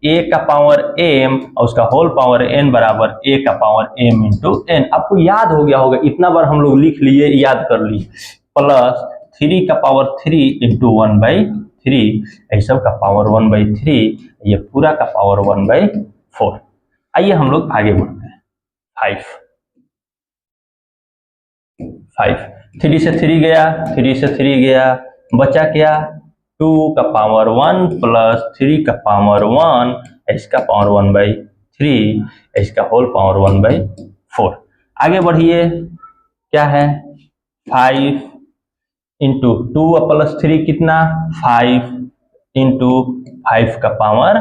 S1: a का पावर m और उसका होल पावर n बराबर a का पावर m इंटू n। आपको याद हो गया होगा, इतना बार हम लोग लिख लिए, याद कर लिए, प्लस 3 का पावर 3 इंटू 1/3, ऐसा का पावर 1/3, ये पूरा का पावर 1/4। आइए हम लोग आगे बढ़ते हैं। 5 3 से 3 गया, 3 से 3 गया, बचा क्या 2 का पावर 1 प्लस 3 का पावर 1, इसका पावर 1/3, इसका होल पावर 1/4। आगे बढ़िए, क्या है 5 इंटू 2 प्लस 3 कितना 5 इंटू 5 का पावर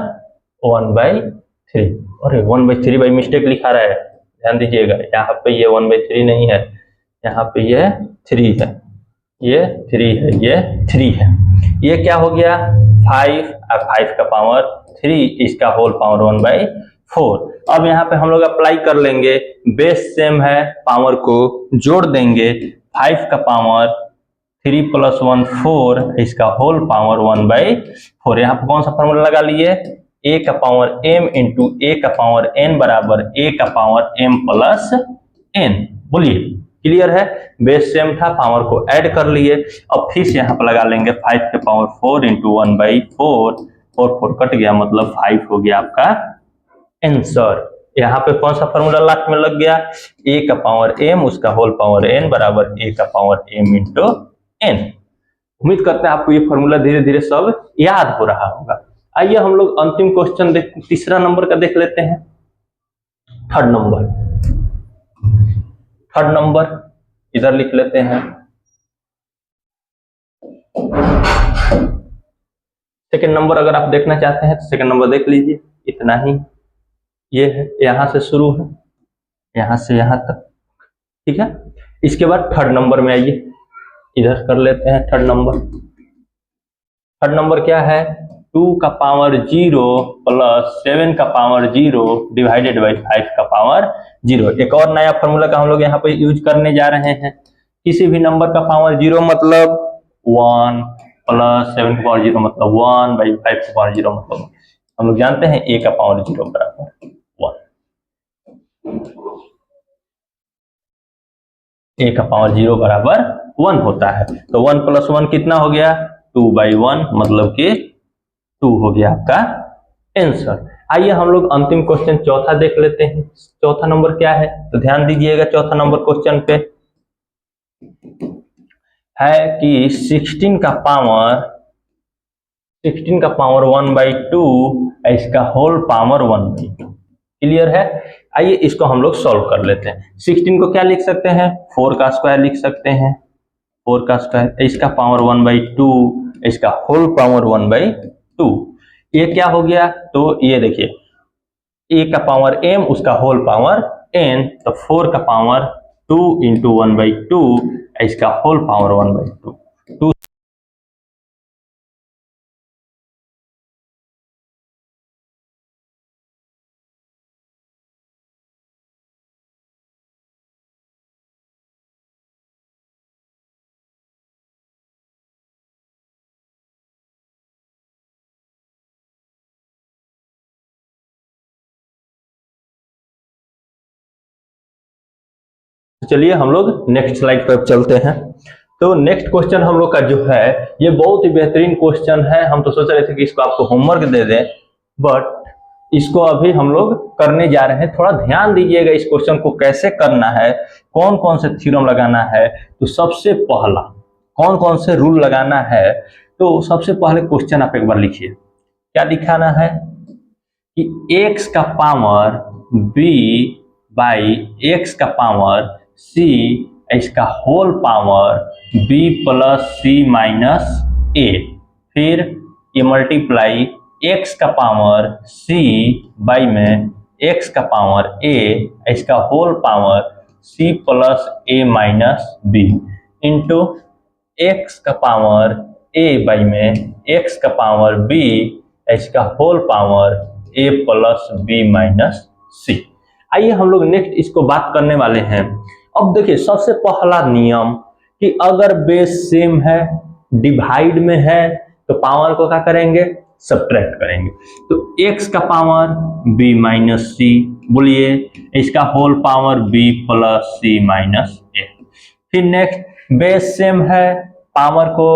S1: 1/3। अरे 1/3 बाई मिस्टेक लिखा रहा है, ध्यान दीजिएगा, यहाँ पे ये 1/3 नहीं है, यहाँ पे ये 3 है, ये 3 है, ये 3 है। ये क्या हो गया 5 और 5 का पावर 3, इसका होल पावर 1/4। अब यहाँ पे हम लोग अप्लाई कर लेंगे, बेस सेम है, पावर को जोड़ देंगे, 5 का पावर 3 + 1 4 इसका होल पावर 1/4। यहाँ पर कौन सा फॉर्मूला लगा लिए, a का पावर m इंटू a का पावर n बराबर a का पावर m प्लस n। बोलिए क्लियर है, बेस सेम था, पावर को ऐड कर लिए। अब फिर से यहाँ पर लगा लेंगे 5 के पावर 4 इंटू 1/4, 4 4 कट गया, मतलब 5 हो गया आपका आंसर। यहाँ पे कौन सा फॉर्मूला लास्ट में लग गया, a का पावर m उसका होल पावर n बराबर a का पावर m इंटू n। उम्मीद करते हैं आपको ये फॉर्मूला धीरे धीरे सब याद हो रहा होगा। आइए हम लोग अंतिम क्वेश्चन तीसरा नंबर का देख लेते हैं। थर्ड नंबर इधर लिख लेते हैं। सेकंड नंबर अगर आप देखना चाहते हैं तो सेकंड नंबर देख लीजिए, इतना ही, ये है, यहां से शुरू है, यहां से यहां तक, ठीक है। इसके बाद थर्ड नंबर में आइए, इधर कर लेते हैं थर्ड नंबर। थर्ड नंबर क्या है, 2 का पावर 0 प्लस 7 का पावर 0 डिवाइडेड बाई 5 का पावर 0। एक और नया फॉर्मूला का हम लोग यहाँ पे यूज करने जा रहे हैं। किसी भी नंबर का पावर 0 मतलब 1 प्लस 7 का पावर 0 मतलब 1 बाई 5 का पावर 0 मतलब हम लोग जानते हैं a का पावर 0 बराबर 1। a का पावर 0 बराबर 1 होता है, तो 1 + 1 कितना हो गया, 2/1, मतलब कि 2 हो गया आपका आंसर। आइए हम लोग अंतिम क्वेश्चन चौथा देख लेते हैं। चौथा नंबर क्या है, तो ध्यान दीजिएगा, चौथा नंबर क्वेश्चन पे है कि 16 का पावर 1/2 इसका होल पावर 1/2। क्लियर है, आइए इसको हम लोग सॉल्व कर लेते हैं। 16 को क्या लिख सकते हैं, 4 का स्क्वायर लिख सकते हैं, 4 का स्क्वायर, इसका पावर 1/2, इसका होल पावर 1/2। ये क्या हो गया, तो ये देखिए a का पावर m उसका होल पावर n, तो 4 का पावर 2 इंटू 1/2 इसका होल पावर 1/2। चलिए हम लोग नेक्स्ट स्लाइड पर चलते हैं। तो नेक्स्ट क्वेश्चन हम लोग का जो है ये बहुत ही बेहतरीन क्वेश्चन है। हम तो सोच रहे थे कि इसको आपको होमवर्क दे दें, बट इसको अभी हम लोग करने जा रहे हैं। थोड़ा ध्यान दीजिएगा इस क्वेश्चन को कैसे करना है, कौन कौन से थ्योरम लगाना है। तो सबसे पहला कौन कौन से रूल लगाना है, तो सबसे पहले क्वेश्चन आप एक बार लिखिए। क्या दिखाना है कि x का पावर b बाई x का पावर c इसका whole power b plus c minus a, फिर ये मल्टीप्लाई x का पावर c बाई में x का पावर a इसका whole power c plus a minus b into x का पावर a बाई में x का पावर b इसका whole power a plus b minus c। आइए हम लोग नेक्स्ट इसको बात करने वाले हैं। अब देखिए सबसे पहला नियम कि अगर बेस सेम है, डिवाइड में है, तो पावर को क्या करेंगे, सब्ट्रैक्ट करेंगे। तो x का पावर b माइनस c, बोलिए इसका whole power b plus c minus a। फिर नेक्स्ट बेस सेम है, पावर को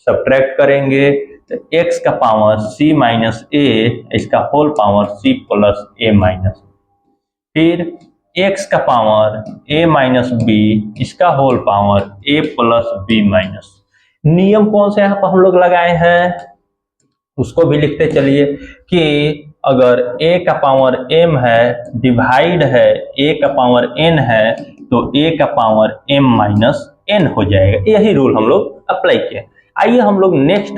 S1: सब्ट्रैक्ट करेंगे, तो x का पावर c माइनस a इसका whole power c plus a minus. फिर x का पावर a माइनस b इसका whole power a plus b minus. नियम कौन से यहाँ पर हम लोग लगाए हैं उसको भी लिखते चलिए कि अगर a का पावर m है, डिवाइड है a का पावर n है, तो a का पावर m माइनस n हो जाएगा। यही रूल हम लोग अप्लाई किए। आइए हम लोग नेक्स्ट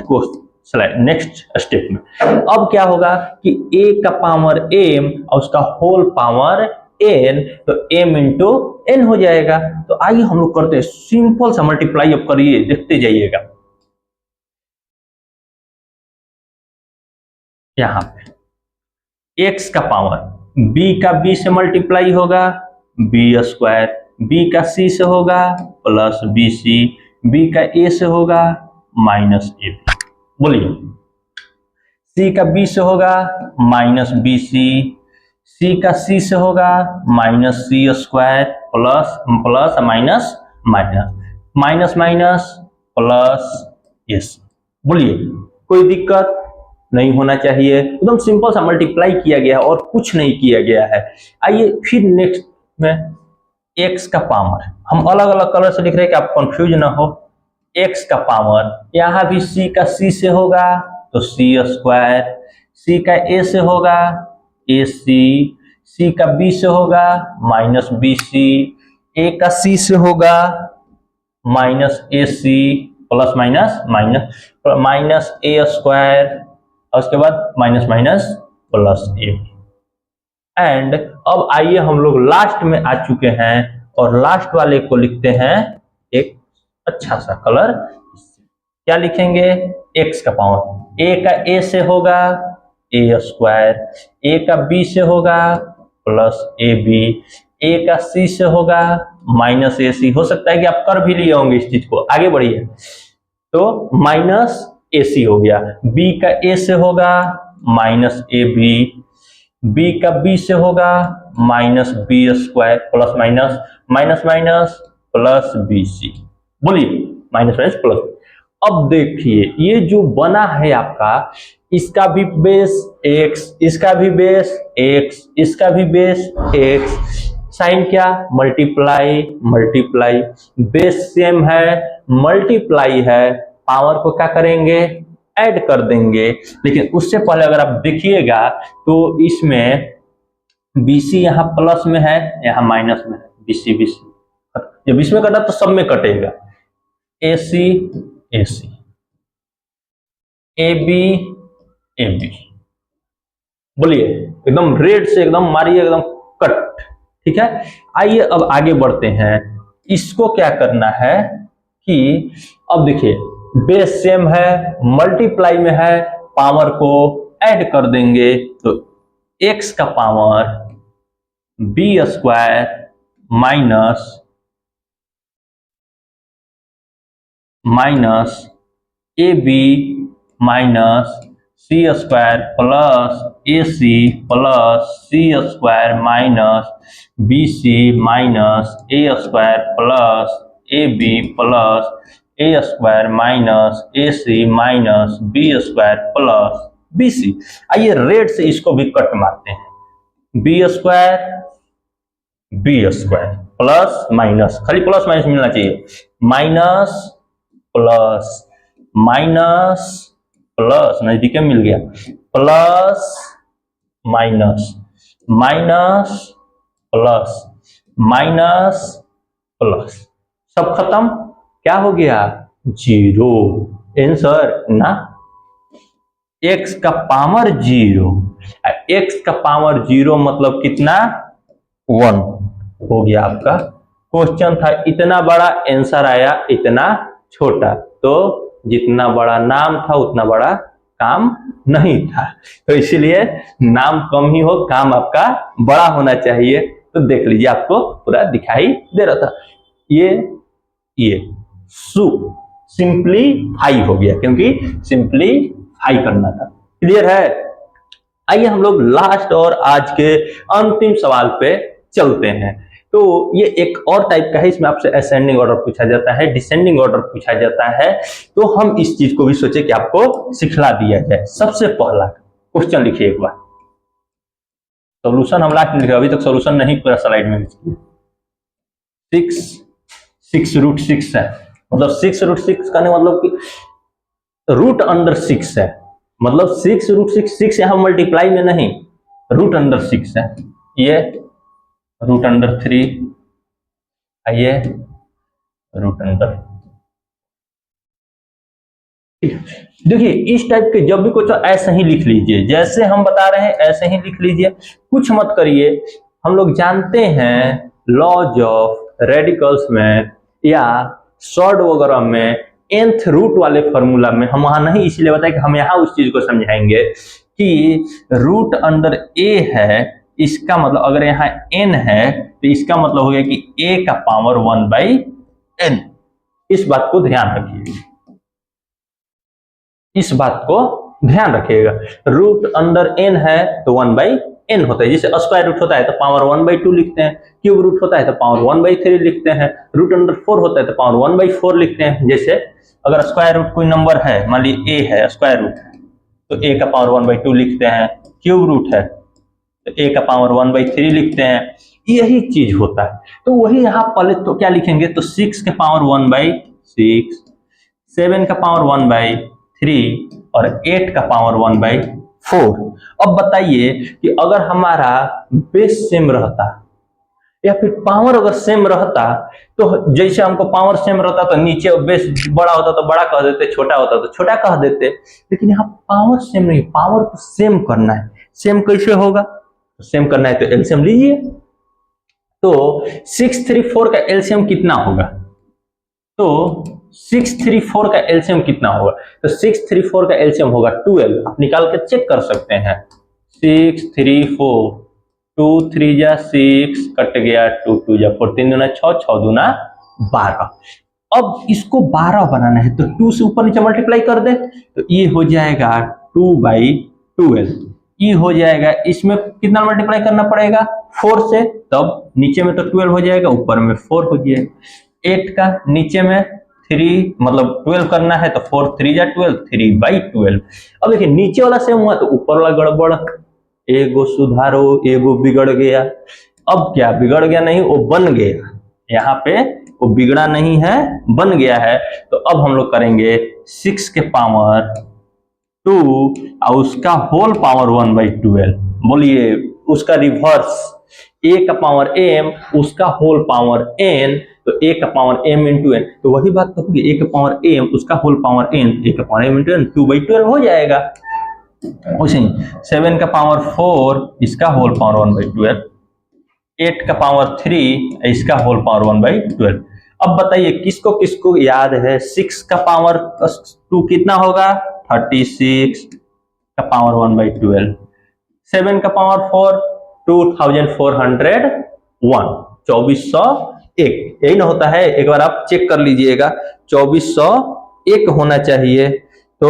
S1: स्टेप में, अब क्या होगा कि a का पावर m और उसका होल पावर n, तो m इंटू n हो जाएगा। तो आइए हम लोग करते हैं, सिंपल सा मल्टीप्लाई अब करिए, देखते जाइएगा। यहाँ पे x का पावर b का b से मल्टीप्लाई होगा b स्क्वायर, b का c से होगा प्लस bc, बी का ए से होगा माइनस ए बी, बोलिए सी का बी से होगा माइनस बी सी, सी का सी से होगा माइनस सी square plus plus minus minus minus minus plus S. बोलिए कोई दिक्कत नहीं होना चाहिए, एकदम सिंपल सा मल्टीप्लाई किया गया है और कुछ नहीं किया गया है। आइए फिर नेक्स्ट में एक्स का पावर, हम अलग अलग कलर से लिख रहे हैं कि आप कंफ्यूज ना हो। एक्स का पावर यहां भी सी का सी से होगा तो सी स्क्वायर, सी का ए से होगा ए सी, सी का बी से होगा माइनस बी सी, ए का सी से होगा माइनस ए सी प्लस माइनस माइनस माइनस ए स्क्वायर और उसके बाद minus minus plus A. And अब आइए हम लोग लास्ट में आ चुके हैं और लास्ट वाले को लिखते हैं एक अच्छा सा कलर। क्या लिखेंगे? एक्स का पावर, ए का ए से होगा ए स्क्वायर, ए का बी से होगा प्लस ए बी, ए का सी से होगा माइनस ए सी। हो सकता है कि आप कर भी लिए होंगे इस चीज को, आगे बढ़िए। तो माइनस ए सी हो गया, बी का ए से होगा माइनस ए बी, बी का बी से होगा minus b square plus minus minus minus plus b c. बोलिए माइनस माइनस प्लस। अब देखिए ये जो बना है आपका, इसका भी बेस x, इसका भी बेस x, इसका भी बेस x, साइन क्या? मल्टीप्लाई मल्टीप्लाई, बेस सेम है, मल्टीप्लाई है, पावर को क्या करेंगे? ऐड कर देंगे। लेकिन उससे पहले अगर आप देखिएगा तो इसमें BC यहाँ प्लस में है, यहाँ माइनस में है, BC BC जब इसमें कटा तो सब में कटेगा, AC AC, AB AB। बोलिए एकदम रेड से एकदम मारिए, एकदम कट। ठीक है, आइए अब आगे बढ़ते हैं। इसको क्या करना है कि अब देखिए बेस सेम है, मल्टीप्लाई में है, पावर को ऐड कर देंगे तो x का power b square minus minus a b minus C square plus a C plus c square minus b c minus A square plus a b plus a square minus A c minus b square plus b c. आइए red से इसको भी cut मारते हैं, b square plus minus, खाली plus minus मिलना चाहिए, minus plus minus plus, नजदीक मिल गया, plus minus minus plus minus plus, सब खत्म। क्या हो गया? जीरो। आंसर ना, x का पावर जीरो, x का पावर जीरो मतलब कितना? 1 हो गया आपका। क्वेश्चन था इतना बड़ा, आंसर आया इतना छोटा। तो जितना बड़ा नाम था उतना बड़ा काम नहीं था, तो इसीलिए नाम कम ही हो, काम आपका बड़ा होना चाहिए। तो देख लीजिए आपको पूरा दिखाई दे रहा था। ये सिंपलीफाई हो गया क्योंकि सिंपलीफाई करना था। क्लियर है? आइए हम लोग लास्ट और आज के अंतिम सवाल पे चलते हैं। तो ये एक और टाइप का है, इसमें आपसे असेंडिंग ऑर्डर पूछा जाता है, डिसेंडिंग ऑर्डर पूछा जाता है। तो हम इस चीज को भी सोचे कि आपको सिखला दिया जाए। सबसे पहला क्वेश्चन लिखिए एक बार, सॉल्यूशन हम लास्ट में लिखे, अभी तक सॉल्यूशन नहीं पूरा स्लाइड में लिखिए। 6√6 है, मतलब 6√6 का मतलब कि रूट अंडर 6 है, मतलब 6√6 यहाँ मल्टीप्लाई में नहीं, रूट अंडर 6 है। ये रूट अंडर 3, आइए रूट अंडर। देखिए इस टाइप के जब भी कुछ ऐसे ही लिख लीजिए, जैसे हम बता रहे हैं ऐसे ही लिख लीजिए, कुछ मत करिए। हम लोग जानते हैं लॉज ऑफ रेडिकल्स में या सॉर्ट वगैरह में nth रूट वाले फॉर्मूला में हम वहां नहीं इसलिए बताए कि हम यहाँ उस चीज को समझाएंगे कि रूट अंडर a है, इसका मतलब अगर यहाँ n है तो इसका मतलब हो गया कि a का पावर 1/n। इस बात को ध्यान रखिएगा, इस बात को ध्यान रखिएगा। रूट अंडर n है तो 1/n होता है, जैसे स्क्वायर रूट होता है तो पावर 1/2 लिखते हैं, क्यूब रूट होता है तो पावर 1/3 लिखते हैं, रूट अंडर 4 होता है तो पावर 1/4 लिखते हैं। जैसे अगर स्क्वायर रूट कोई नंबर है, मान लीजिए a है, स्क्वायर रूट है तो a का पावर 1/2 लिखते हैं, क्यूब रूट है तो a का पावर 1/3 लिखते हैं, यही चीज होता है। तो वही यहाँ पहले तो क्या लिखेंगे, तो 6 के पावर 1/6, 7 का पावर 1/3 और 8 का पावर 1/4। अब बताइए कि अगर हमारा बेस सेम रहता या फिर पावर अगर सेम रहता, तो जैसे हमको पावर सेम रहता तो नीचे बेस बड़ा होता तो बड़ा कह देते, छोटा होता तो छोटा कह देते, लेकिन यहाँ पावर सेम नहीं, पावर को सेम करना है। सेम कैसे होगा, सेम करना है तो एलसीएम लीजिए। तो 634 का एलसीएम कितना होगा, तो 634 का एलसीएम कितना होगा, तो 634 का एलसीएम होगा 12। आप निकाल के चेक कर सकते हैं। 634, 2 3 जा 6, कट गया 2 2 जा 4, 3 दूना 6, 6 दूना 12। अब इसको 12 बनाना है तो 2 से ऊपर नीचे मल्टीप्लाई कर दे तो ये हो जाएगा 2/12। ये हो जाएगा, इसमें कितना मल्टीप्लाई करना पड़ेगा 4 से, तब नीचे में तो 12 हो जाएगा, ऊपर में 4 हो जाएगा। 8 का नीचे में 3 मतलब 12 करना है तो 4 3 जा 12, 3/12। अब देखिए नीचे वाला सेम हुआ तो ऊपर वाला गड़बड़, एगो सुधारो, एगो बिगड़ गया। अब क्या बिगड़ गया, नहीं वो बन गया, यहाँ पे वो बिगड़ा नहीं है, बन गया है। तो अब हम लोग करेंगे 6 के पावर 2 और उसका होल पावर 1/12। बोलिए उसका रिवर्स, a का पावर m उसका होल पावर n, तो a का पावर m इंटू n, तो वही बात तो होगी, a का पावर m उसका होल पावर n, a का पावर m इंटू n 2/12 हो जाएगा। उसी 7 का पावर 4 इसका होल पावर 1/12, 8 का पावर 3 इसका होल पावर 1/12। अब बताइए किसको किसको याद है, 6 का पावर 2 कितना होगा 36 का पावर 1/12, 7 का पावर 4 2401, 2401, यही ना होता है, एक बार आप चेक कर लीजिएगा 2401 होना चाहिए, तो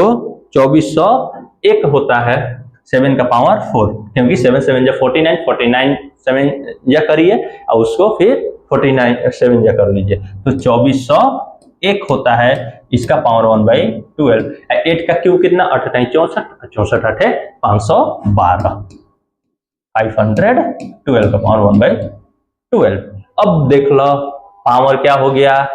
S1: 2401 होता है 7 का पावर 4, क्योंकि 7 7 जा 49, 49 7 जा करिए और उसको फिर 49 7 जा कर लीजिए, तो 2401 होता है इसका पावर 1/12। 8 का क्यूब कितना 8 64, 64 8 512, 512 का पावर 1/12। अब देख लो पावर क्या हो गया,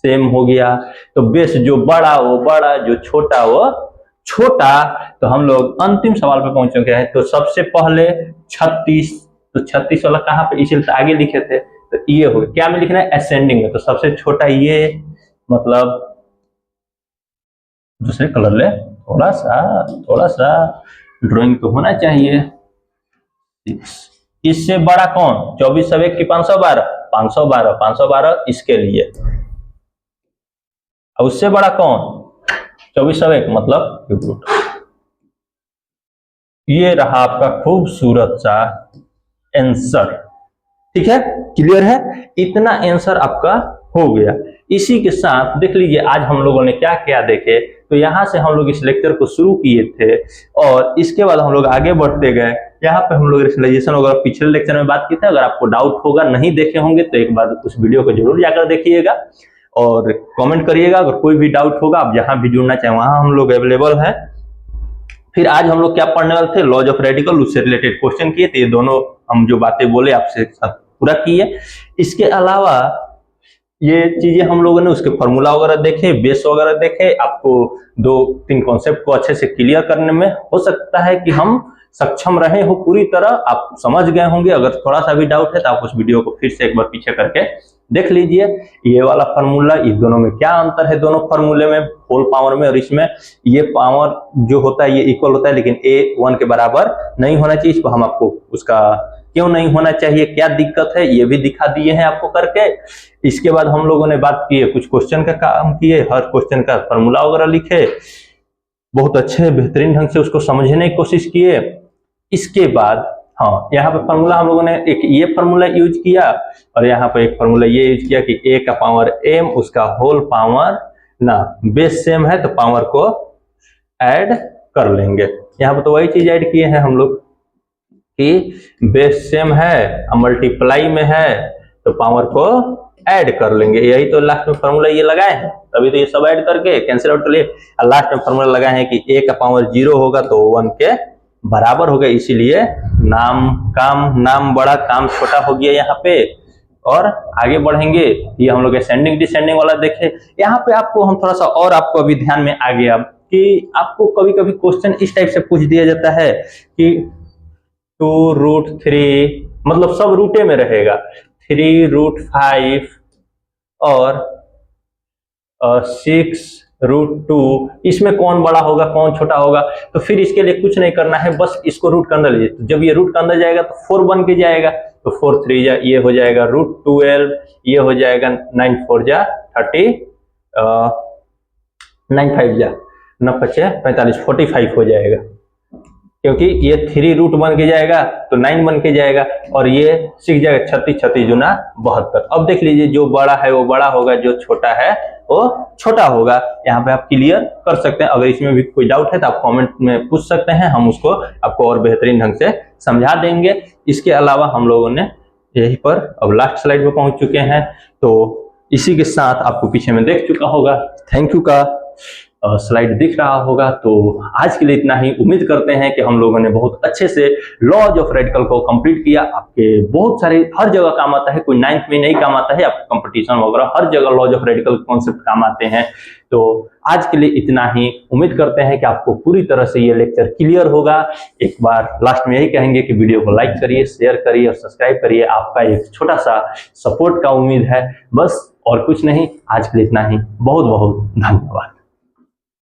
S1: सेम हो गया, तो बेस जो बड़ा वो बड़ा, जो छोटा वो छोटा। तो हम लोग अंतिम सवाल पे पहुंच चुके हैं। तो सबसे पहले 36, तो 36 वाला कहाँ पे, इसलिए आगे लिखे थे, तो ये हो गया, क्या में लिखना है असेंडिंग में, तो सबसे छोटा ये, मतलब दूसरे कलर ले, थोड़ा सा ड्राइंग तो होना चाहिए। इससे बड़ा कौन, 24 सब 1 की 512, 512, 512 इसके लिए, और उससे बड़ा कौन 24 सब 1 मतलब क्यूब रूट। ये रहा आपका खूबसूरत सा आंसर, ठीक है, क्लियर है, इतना आंसर आपका हो गया। इसी के साथ देख लीजिए आज हम लोगों ने क्या क्या देखे, तो यहाँ से हम लोग इस लेक्चर को शुरू किए थे और इसके बाद हम लोग आगे बढ़ते गए। यहाँ पे हम लोग रेशनलाइजेशन वगैरह पिछले लेक्चर में बात की थी, अगर आपको डाउट होगा, नहीं देखे होंगे तो एक बार उस वीडियो को जरूर जाकर देखिएगा और कमेंट करिएगा। अगर कोई भी डाउट होगा, आप जहां भी जुड़ना चाहें वहां हम लोग अवेलेबल हैं। फिर आज हम लोग क्या पढ़ने वाले थे, लॉज ऑफ रेडिकल, उससे रिलेटेड क्वेश्चन किए थे, ये दोनों हम जो बातें बोले आपसे पूरा किए। इसके अलावा ये चीजें हम लोगों ने उसके फॉर्मूला वगैरह देखे, बेस वगैरह देखे, आपको 2-3 कॉन्सेप्ट को अच्छे से क्लियर करने में हो सकता है कि हम सक्षम रहे हो पूरी तरह, आप समझ गए होंगे। अगर थोड़ा सा भी डाउट है तो आप उस वीडियो को फिर से एक बार पीछे करके देख लीजिए। ये वाला फार्मूला, इस दोनों में क्या अंतर है, दोनों फार्मूले में, होल पावर में और इसमें, ये पावर जो होता है ये इक्वल होता है, लेकिन a 1 के बराबर नहीं होना चाहिए। इसको हम आपको उसका क्यों नहीं होना चाहिए, क्या दिक्कत है, ये भी दिखा दिए हैं आपको करके। इसके बाद हम लोगों ने बात की है, कुछ क्वेश्चन का काम किए, हर क्वेश्चन का फार्मूला वगैरह लिखे, बहुत अच्छे बेहतरीन ढंग से उसको समझने की कोशिश किए। इसके बाद हाँ, यहाँ पे फार्मूला हम लोगों ने एक ये फार्मूला यूज किया और यहाँ पे एक फार्मूला ये यूज किया कि a का पावर m उसका होल पावर ना बेस सेम है तो पावर को ऐड कर लेंगे। यहाँ पे तो वही चीज ऐड किए हैं हम लोग कि बेस सेम है मल्टीप्लाई में है तो पावर को ऐड कर लेंगे। यही तो लास्ट में फार्मूला ये लगाए हैं, तभी तो ये सब ऐड करके कैंसिल आउट कर लिए। लास्ट में फार्मूला लगाए हैं कि a का पावर 0 होगा तो 1 के बराबर होगा, इसीलिए नाम बड़ा काम छोटा हो गया यहाँ पे। और आगे बढ़ेंगे, ये हम लोग असेंडिंग डिसेंडिंग वाला देखे। यहाँ पे आपको हम थोड़ा सा और आपको अभी ध्यान में आ गया कि आपको कभी कभी क्वेश्चन इस टाइप से पूछ दिया जाता है कि 2√3 मतलब सब रूटे में रहेगा, 3√5 और 6√2, इसमें कौन बड़ा होगा कौन छोटा होगा। तो फिर इसके लिए कुछ नहीं करना है, बस इसको रूट के अंदर लीजिए। तो जब ये रूट के अंदर जाएगा तो 4 बन के जाएगा, तो 4 3 जा ये हो जाएगा √12, ये हो जाएगा 9 4 जा 30, 9 5 जा 9 5 45, 45 हो जाएगा, क्योंकि ये 3 रूट बन के जाएगा तो 9 बन के जाएगा और ये 6 जाएगा 36, 36 दूना 72। अब देख लीजिए जो बड़ा है वो बड़ा होगा, जो छोटा है वो छोटा होगा। यहाँ पे आप क्लियर कर सकते हैं। अगर इसमें भी कोई डाउट है तो आप कमेंट में पूछ सकते हैं, हम उसको आपको और बेहतरीन ढंग से समझा देंगे। इसके अलावा हम लोगों ने यहीं पर अब लास्ट स्लाइड पे पहुंच चुके हैं, तो इसी के साथ आपको पीछे में देख चुका होगा थैंक यू का स्लाइड दिख रहा होगा। तो आज के लिए इतना ही। उम्मीद करते हैं कि हम लोगों ने बहुत अच्छे से लॉज ऑफ रेडिकल को कंप्लीट किया। आपके बहुत सारे हर जगह काम आता है, कोई 9th में नहीं काम आता है, आपके कंपटीशन वगैरह हर जगह लॉज ऑफ रेडिकल कॉन्सेप्ट काम आते हैं। तो आज के लिए इतना ही। उम्मीद करते हैं कि आपको पूरी तरह से ये लेक्चर क्लियर होगा। एक बार लास्ट में यही कहेंगे कि वीडियो को लाइक करिए, शेयर करिए और सब्सक्राइब करिए। आपका एक छोटा सा सपोर्ट का उम्मीद है, बस और कुछ नहीं। आज के लिए इतना ही। बहुत बहुत धन्यवाद।